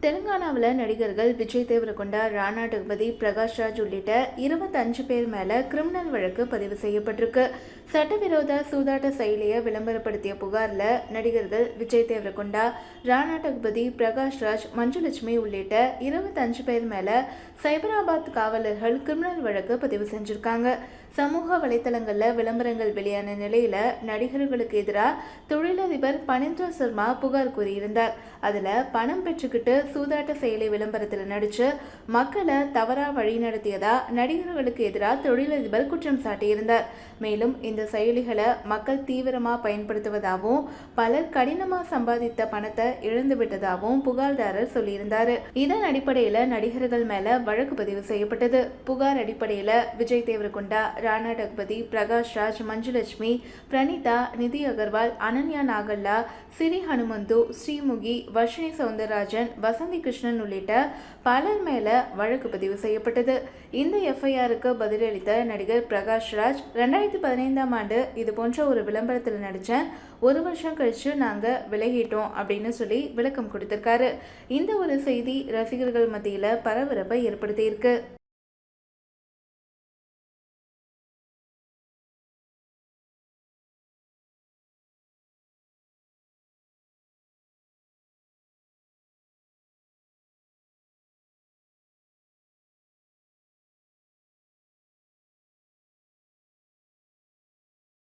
தெலுங்கானாவில் நடிகர்கள் விஜய் தேவரகொண்டா, ராணா டக்பதி, பிரகாஷ் ராஜ் உள்ளிட்ட 25 பேர் மேல கிரிமினல் வழக்கு பதிவு செய்யப்பட்டிருக்கு. சட்டவிரோத சூதாட்ட செயலியை விளம்பரப்படுத்திய புகார்ல நடிகர்கள் விஜய் தேவரகொண்டா, ராணா டக்பதி, பிரகாஷ் ராஜ், மஞ்சுலட்சுமி உள்ளிட்ட 25 பேர் மேல சைபராபாத் காவலர்கள் கிரிமினல் வழக்கு பதிவு செஞ்சிருக்காங்க. சமூக வலைதளங்கள்ல விளம்பரங்கள் வெளியான நிலையில நடிகர்களுக்கு எதிராக தொழிலதிபர் பனிந்திர சர்மா புகார் கூறியிருந்தார். அதுல பணம் பெற்றுக்கிட்டு சூதாட்ட செயலி விளம்பரத்தில் நடிச்சு மக்களை தவறா வழி நடத்தியதா நடிகர்களுக்கு எதிராக தொழிலதிபர் குற்றம் சாட்டியிருந்தார். மேலும் இந்த செயலிகளை மக்கள் தீவிரமா பயன்படுத்துவதாகவும் பலர் கடினமா சம்பாதித்த பணத்தை இழந்து விட்டதாகவும் புகார்தாரர் சொல்லியிருந்தாரு. இதன் அடிப்படையில நடிகர்கள் மேல வழக்கு பதிவு செய்யப்பட்டது. புகார் அடிப்படையில விஜய் தேவரகொண்டா, ராணா டக்பதி, பிரகாஷ் ராஜ், மஞ்சுலட்சுமி, பிரணீதா, நிதி அகர்வால், அனன்யா நாகல்லா, சிறி ஹனுமந்து, ஸ்ரீமுகி, வர்ஷினி சவுந்தரராஜன், வசந்தி கிருஷ்ணன் உள்ளிட்ட பலர் மேல வழக்கு பதிவு செய்யப்பட்டது. இந்த எஃப்ஐஆருக்கு பதிலளித்த நடிகர் பிரகாஷ் ராஜ், 2015ஆம் ஆண்டு இது போன்ற ஒரு விளம்பரத்தில் நடிச்சேன். 1 வருஷம் கழிச்சு நாங்க விலகிட்டோம் அப்படின்னு சொல்லி விளக்கம் கொடுத்திருக்காரு. இந்த ஒரு செய்தி ரசிகர்கள் மத்தியில பரபரப்பை ஏற்படுத்தியிருக்கு.